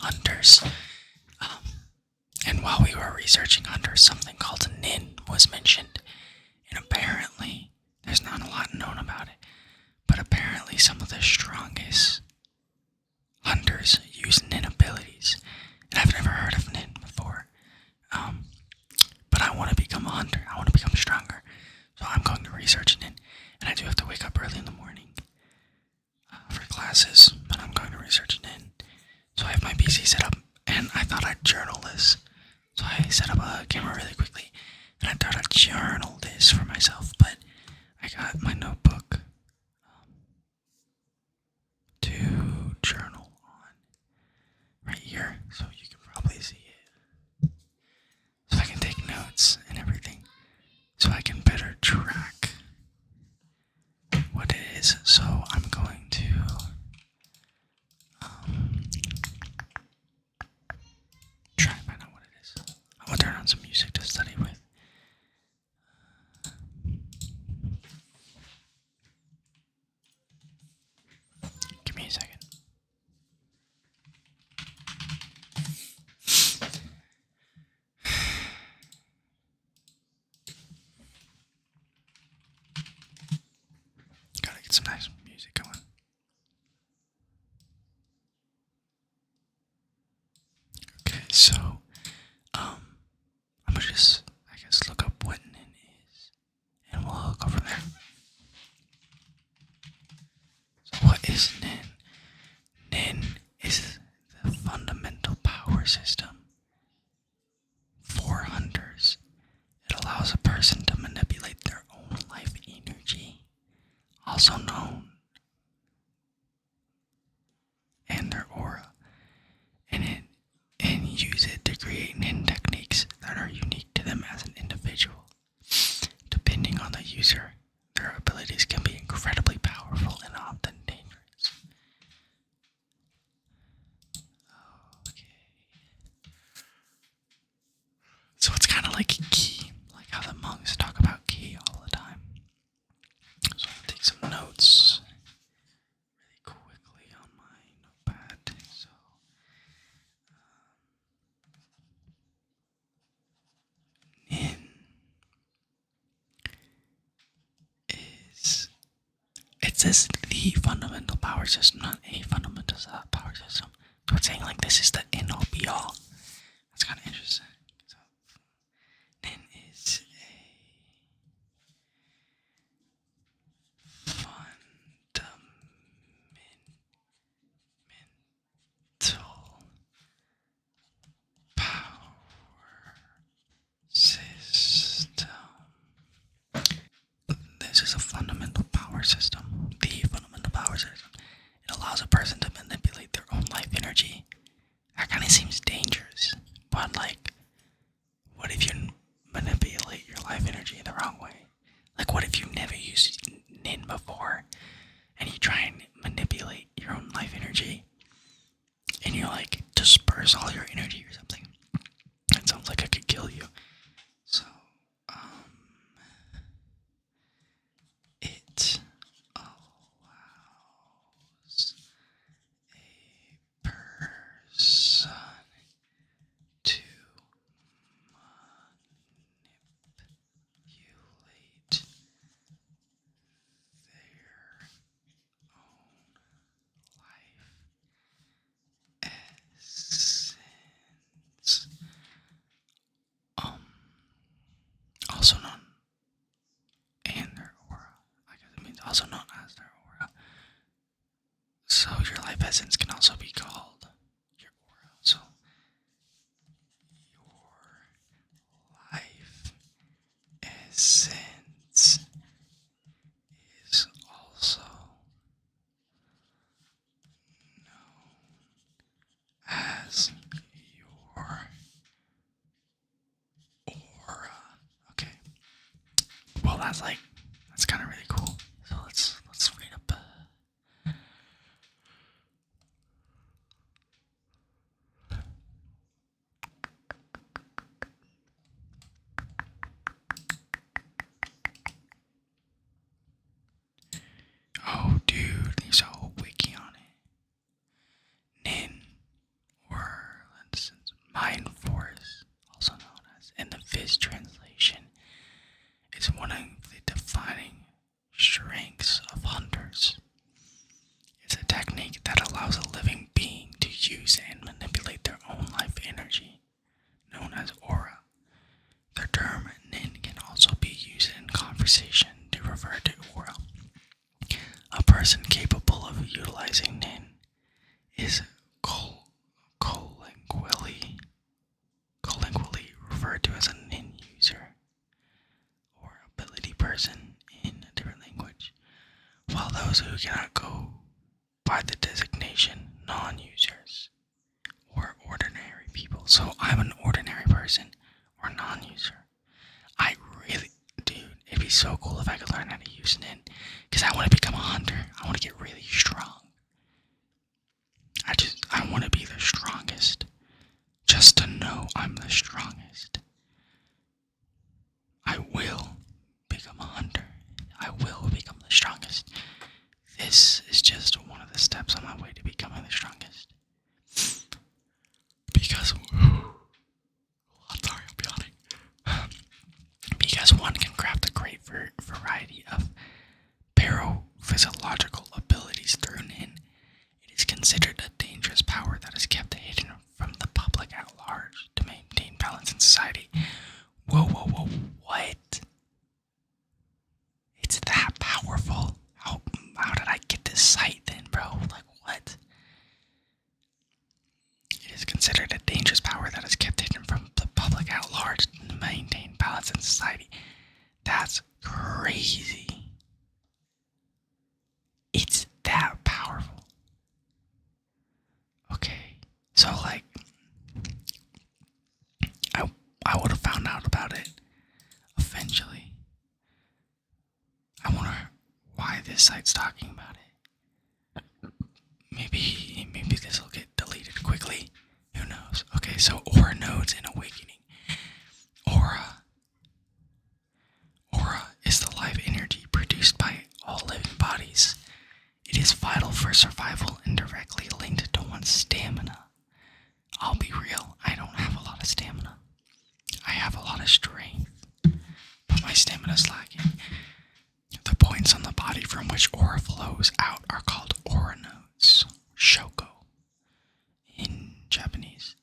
hunters. And while we were researching hunters, something called NEN was mentioned. And apparently, there's not a lot known about it, but apparently some of the strongest hunters use NEN abilities. And I've never heard of NEN before. But I want to become a hunter. I want to become stronger. So I'm going to research NEN. And I do have to wake up early in the morning for classes, but I'm going to research NEN. So I have my PC set up, and I thought I'd journal this. So I set up a camera really quickly, and I thought I'd journal this for myself, but I got my notebook to journal on right here, so you can probably see it. So I can take notes and everything, so I can better track what it is. So I'm going to try and find out what it is. I'm going to turn on some music to study with. Give me a second. Gotta get some nice music going. Okay, so I'm gonna just, I guess, look up what NEN is, and we'll go from there. So what is NEN? NEN is the fundamental power system for hunters. It allows a person to manipulate their own life energy, also known, and their aura, and use it to create NEN techniques that are unique to them as an individual. Depending on the user, their abilities can be incredibly powerful and often dangerous. Okay. So it's kind of like ki, like how the monks talk about ki all the time. So I'll take some notes really quickly on my notepad. So NEN is, it says the fundamental power system, not a fundamental power system. So it's saying like this is the end all be all. That's kind of interesting. So NEN is a fundamental power system. This is a fundamental power system. The fundamental power system. It allows a person to manipulate their own life energy. That kind of seems dangerous. But like, what if you manipulate your life energy the wrong way? Like, what if you never used NEN before, and you try and manipulate your own life energy, and you like disperse all your energy or something? That sounds like it could kill you. So, it allows a person to manipulate their own life essence. Also known, and their aura. I guess it means also known as their aura. So your life essence can also be called your aura. So your life essence is also known as your aura. Okay. Well, that's kind of really cool. So let's read up. Oh, dude, there's a whole wiki on it. NEN, or those who cannot go by the designation non-users or ordinary people. So I'm an ordinary person or non-user. I really, dude, it'd be so cool if I could learn how to use NEN, because I want to become a hunter. I want to get really strong. I want to be the strongest. Just to know I'm the strongest. I will become a hunter. I will become the strongest. This is just one of the steps on my way to becoming the strongest. Because, sorry, I'm yawning. Because one can craft a great variety of parophysiological abilities through NEN. It is considered a dangerous power that is kept hidden from the public at large to maintain balance in society. Whoa, what? It's that powerful? How did I get this sight then, bro? Like, what? It is considered a dangerous power that is kept hidden from the public at large to maintain balance in society. That's crazy. It's that powerful. Okay, so like, I would have found out about it eventually. I wonder why this site's talking about it. Maybe this will get deleted quickly. Who knows? Okay, so aura nodes in awakening. Aura is the life energy produced by all living bodies. It is vital for survival and directly linked to one's stamina. I'll be real, I don't have a lot of stamina. I have a lot of strength, but my stamina's lacking. The points on the body from which aura flows out are called aura nodes, shoko, in Japanese.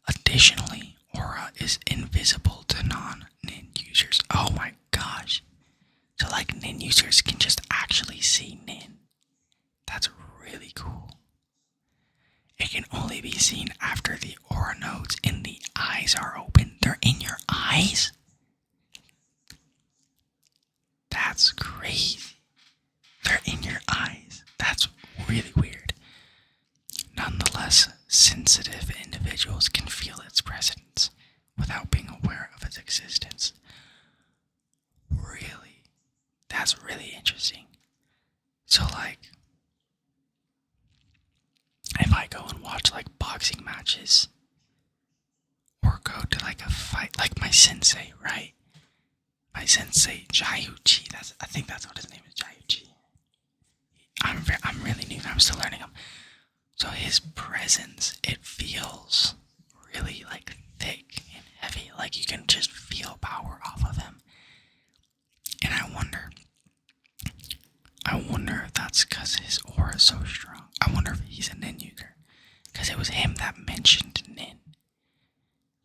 Additionally, aura is invisible to non-NEN users. Oh my gosh. So like NEN users can just actually see NEN. That's really cool. It can only be seen after the aura nodes in the eyes are open. They're in your eyes? That's crazy. They're in your eyes. That's really weird. Nonetheless, sensitive individuals can feel its presence without being aware of its existence. Really? That's really interesting. So like, if I go and watch like boxing matches, or go to like a fight, like my sensei, right? My sensei, Jayuchi, I think that's what his name is, Jayuchi. I'm really new, I'm still learning him. So his presence, it feels really like thick and heavy, like you can just feel power off of him. And I wonder if that's because his aura is so strong. I wonder if he's a NEN user. Because it was him that mentioned NEN.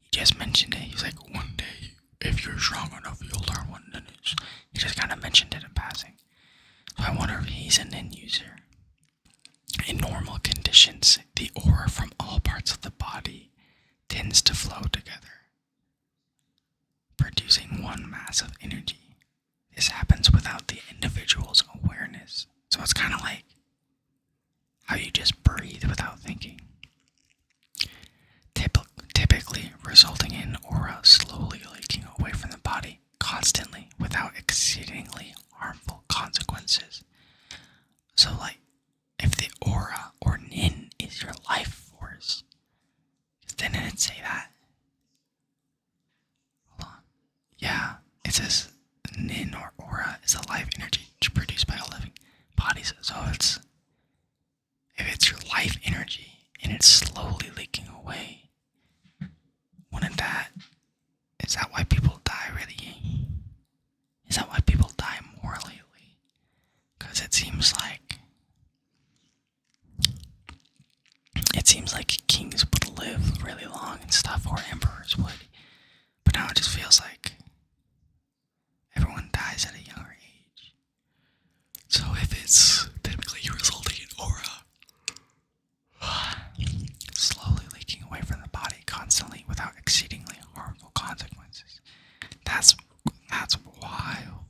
He just mentioned it. He was like, one day, if you're strong enough, you'll learn what NEN is. He just kind of mentioned it in passing. So I wonder if he's a NEN user. In normal conditions, the aura from all parts of the body tends to flow together, producing one mass of energy. This happens without the individual's awareness. So it's kind of like how you just breathe without thinking. Typically resulting in aura slowly leaking away from the body constantly without exceedingly harmful consequences. So like, if the aura or NEN is your life force, didn't it say that? Hold on. Yeah, it says NEN or aura is the life energy produced by all living bodies. So if it's your life energy and it's slowly leaking away, is that why people die really? Is that why people die more lately? Because it seems like kings would live really long and stuff, or emperors would. But now it just feels like everyone dies at a younger age. So if it's typically resulting in aura slowly leaking away from the body constantly without exceedingly harmful consequences, that's wild.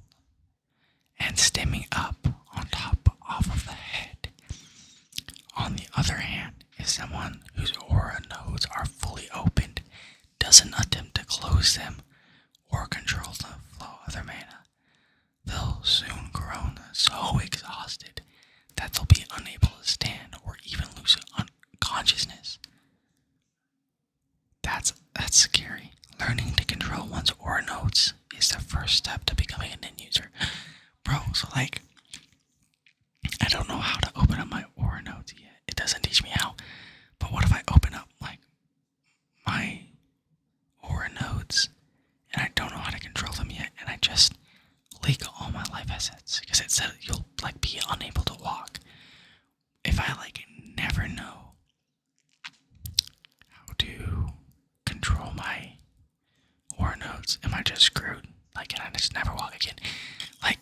And stemming up on top off close them or control the flow of their mana, they'll soon grow so exhausted that they'll be unable to stand or even lose consciousness. That's scary. Learning to control one's aura nodes is the first step to becoming a NEN user. Bro, so like, I don't know how to open up my aura nodes yet. It doesn't teach me how. But what if I open up like my aura nodes and I don't know how to control them yet, and I just leak all my life assets because it said you'll like be unable to walk. If I like never know how to control my aura nodes, am I just screwed? Like, can I just never walk again? Like,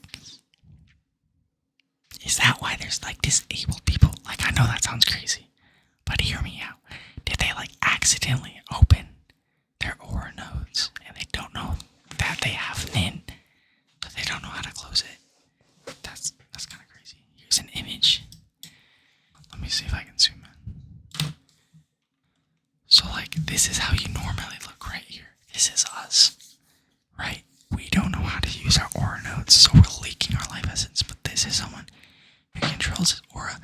is that why there's like disabled people? Like, I know that sounds crazy, but hear me out. Did they like accidentally open their aura nodes and they don't know that they have NEN, but they don't know how to close it? That's kind of crazy. Here's an image. Let me see if I can zoom in. So like, this is how you normally look right here. This is us, right? We don't know how to use our aura nodes, so we're leaking our life essence, but this is someone who controls his aura.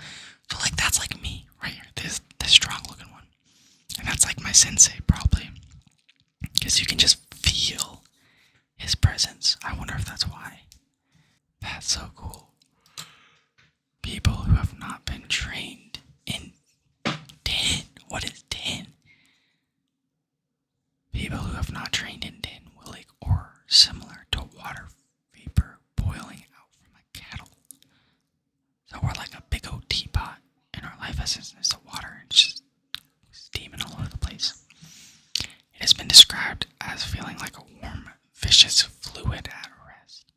So like, that's like me right here, this strong looking one. And that's like my sensei probably, because you can just feel his presence. I wonder if that's why. That's so cool. People who have not been trained in NEN. What is NEN? People who have not trained in NEN will like aura similar to water vapor boiling out from a kettle. So we're like a big old teapot, and our life essence is the water, and it's just steaming all over the place. It has been described as feeling like a warm, vicious fluid at rest,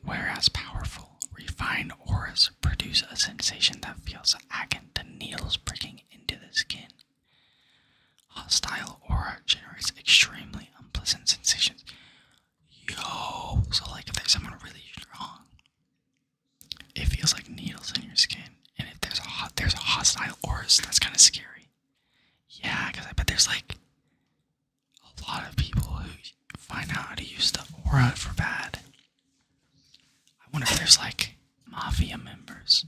whereas powerful, refined auras produce a sensation that feels akin to needles pricking into the skin. Hostile aura generates extremely unpleasant sensations. Yo, so like if there's someone really strong, it feels like needles in your skin. And if there's a hostile auras, that's kind of scary. Yeah, because I bet there's like a lot of people who find out how to use the aura for bad. I wonder if there's like mafia members.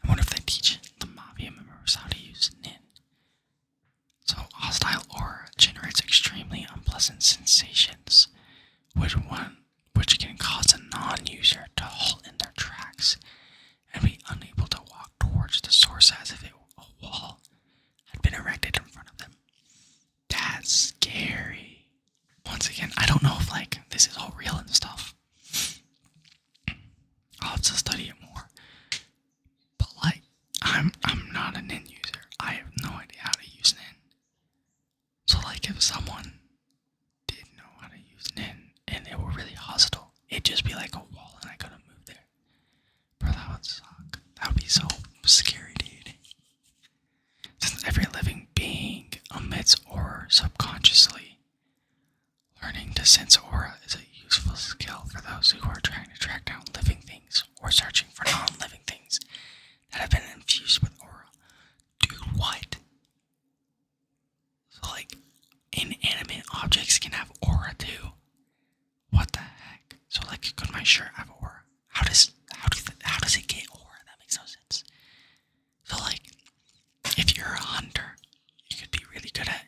I wonder if they teach the mafia members how to use NEN. So hostile aura generates extremely unpleasant sensations, which can cause a non-user to halt in their tracks and be unable to walk towards the source as if a wall had been erected in front of them. That's scary. Once again, I don't know if like this is all real and stuff. I'll have to study it more. But like, I'm not a NEN user. I have no idea how to use NEN. So like, if someone did know how to use NEN and they were really hostile, it'd just be like a wall and I couldn't move there. Bro, that would suck. That would be so scary, dude. Since every living being emits aura subconsciously, learning to sense aura is a useful skill for those who are trying to track down living things or searching for non-living things that have been infused with aura. Dude, what? So like, inanimate objects can have aura too? What the heck? So like, could my shirt have aura? How does it get aura? That makes no sense. So like, if you're a hunter, you could be really good at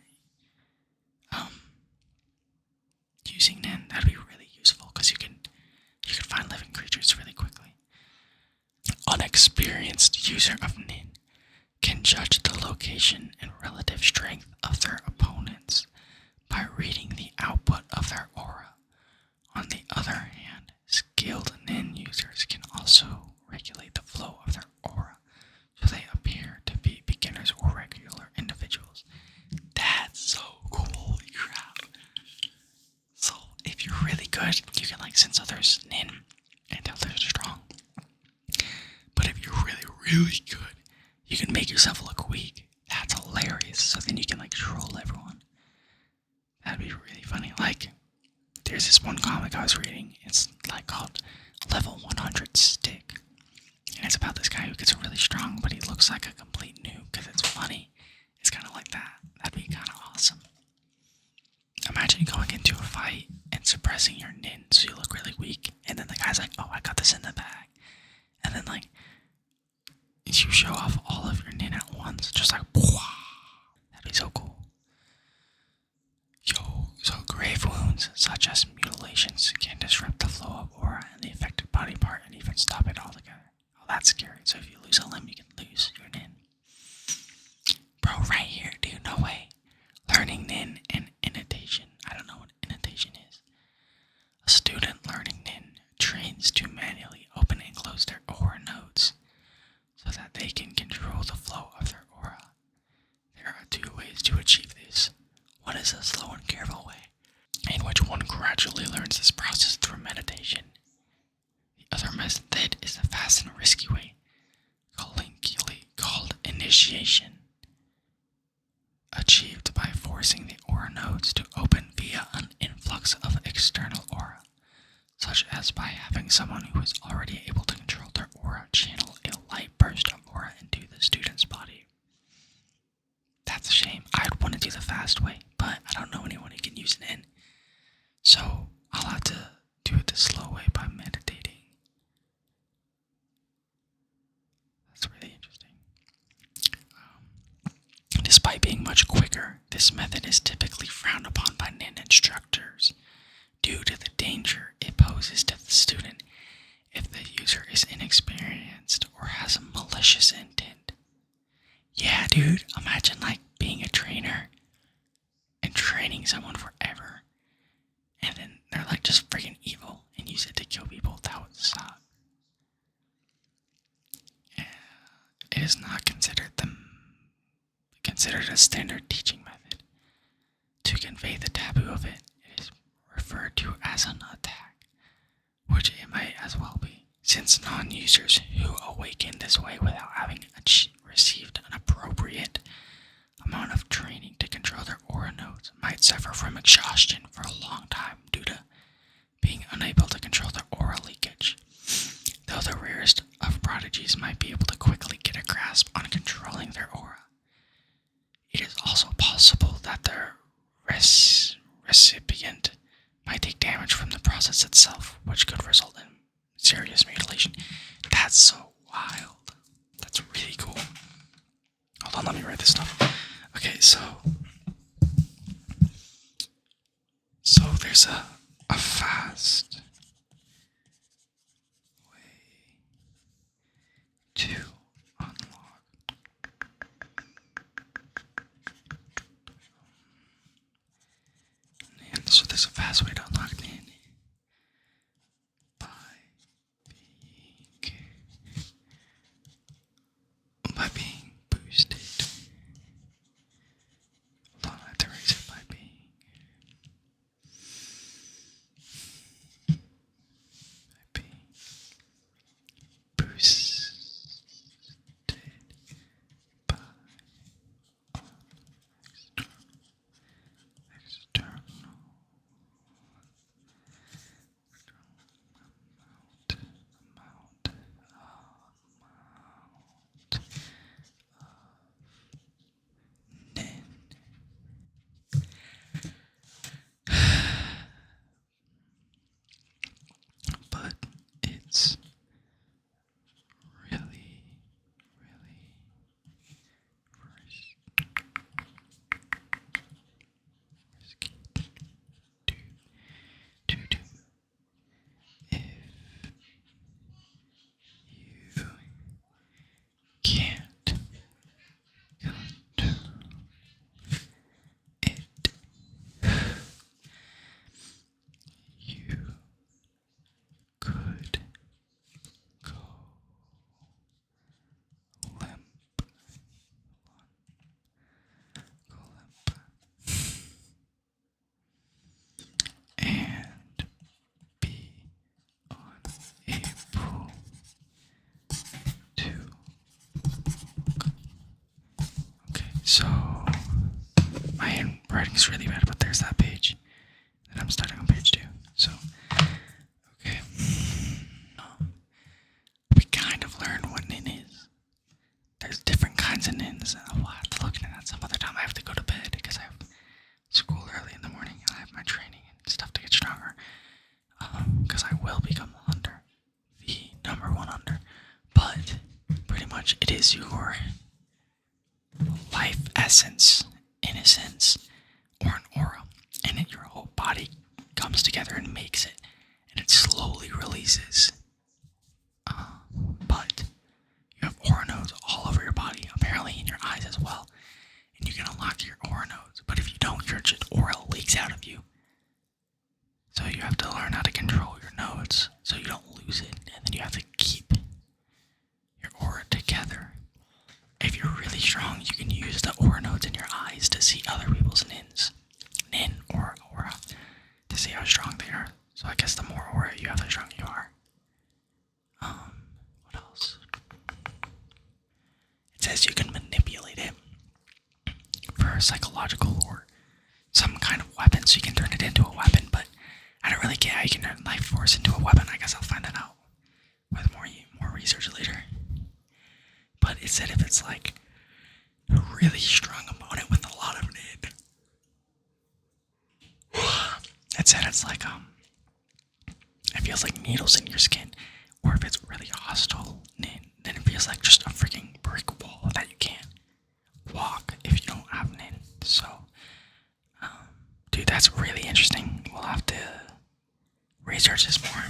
using NEN. That'd be really useful because you could find living creatures really quickly. Unexperienced user of NEN can judge the location and relative strength of their opponents by reading the output of their aura. On the other hand, skilled NEN users can also regulate the flow of their aura so they appear to be beginners or regular individuals. That's so cool, holy crap. So if you're really good, you can like sense others NEN and tell they're strong. But if you're really, really good, you can make yourself look weak. That's hilarious. So then you can like troll everyone. That'd be really funny. Like, there's this one comic I was reading. It's like called Level 100 Stick. And it's about this guy who gets really strong, but he looks like a complete noob because it's funny. It's kind of like that. That'd be kind of awesome. Imagine going into into a fight and suppressing your NEN so you look really weak, and then the guy's like, oh, I got this in the bag. And then, like, you show off all of your NEN at once, just like, wow. That'd be so cool. So grave wounds, such as mutilations, can disrupt the flow of aura in the affected body part and even stop it altogether. Oh, that's scary. So if you lose a limb, you can lose your NEN. Bro, right here, dude, no way. Learning NEN and intonation. I don't know what intonation is. A student learning NEN trains to manually open and close their aura nodes so that they can control the flow of their aura. There are two ways to achieve this. One is a slow and careful way, in which one gradually learns this process through meditation. The other method is the fast and risky way, colloquially called initiation, achieved by forcing the aura nodes to open via an influx of external aura, such as by having someone who is already able to control their aura channel a light burst of aura into the student's body. That's a shame. I'd want to do the fast way, but I don't know anyone who can use NEN. So I'll have to do it the slow way by meditating. That's really interesting. Despite being much quicker, this method is typically frowned upon by NEN instructors due to the danger it poses to the student if the user is inexperienced or has a malicious intent. Yeah, dude, imagine like being a trainer and training someone forever, and then they're like just freaking evil and use it to kill people. That would suck. Yeah, it is not considered a standard teaching method. To convey the taboo of it, it is referred to as an attack, which it might as well be, since non-users who awaken this way without having received an appropriate amount of training to control their aura nodes might suffer from exhaustion for a long time due to being unable to control their aura leakage. Though the rarest of prodigies might be able to quickly get a grasp on controlling their aura, it is also possible that the recipient might take damage from the process itself, which could result in serious mutilation. That's so wild. That's really cool. Hold on, let me write this stuff. Okay, so there's a fast way to unlock NEN. So there's a fast way to unlock NEN by being boosted. Hold on, I have to raise it by being boosted by external amount NEN. But it's really, really risky to do if you can't control it. You could go limp. And be unable to. Okay, so my handwriting is really bad, but there's that page. And I'm starting on page 2. So, okay. We kind of learned what NEN is. There's different kinds of NENs. I'll have to look into that some other time. I have to go to bed because I have school early in the morning and I have my training is your life essence, in a sense, or an aura, and then your whole body comes together and makes it, and it slowly releases. But you have aura nodes all over your body, apparently in your eyes as well, and you can unlock your aura nodes. But if you don't, your just aura leaks out of you. So you have to learn how to control your nodes so you don't lose it, and then you have to keep your aura together. If you're really strong, you can use the aura nodes in your eyes to see other people's nins. Nin or aura. To see how strong they are. So I guess the more aura you have, the stronger you are. What else? It says you can manipulate it for psychological or some kind of weapon, so you can turn it into a weapon, but I don't really get how you can turn life force into a weapon. I guess I'll find that out with more research later. But it said if it's like a really strong opponent with a lot of NEN, it said it's like it feels like needles in your skin, or if it's really hostile NEN, then it feels like just a freaking brick wall that you can't walk if you don't have NEN. So, dude, that's really interesting. We'll have to research this more.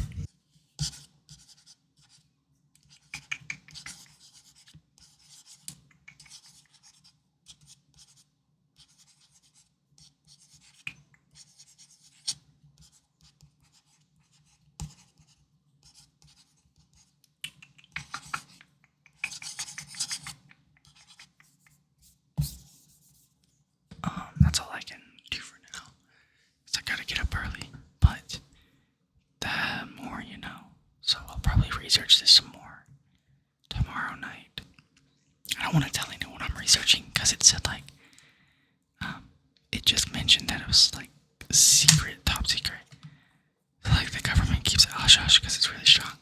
That's all I can do for now. So I gotta get up early, but the more you know. So I'll probably research this some more tomorrow night. I don't want to tell anyone I'm researching because it said like, it just mentioned that it was like secret, top secret. So like the government keeps it hush hush because it's really strong,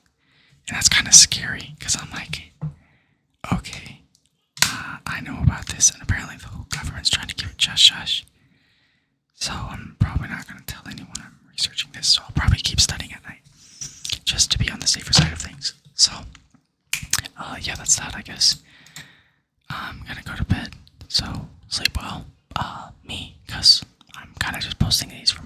and that's kind of scary because I'm like, okay, I know about this, and apparently the whole government's trying to keep it hush hush. So I'm probably not going to tell anyone I'm researching this, so I'll probably keep studying at night, just to be on the safer side of things. So, yeah, that's that, I guess. I'm going to go to bed, so sleep well. Me, because I'm kind of just posting these for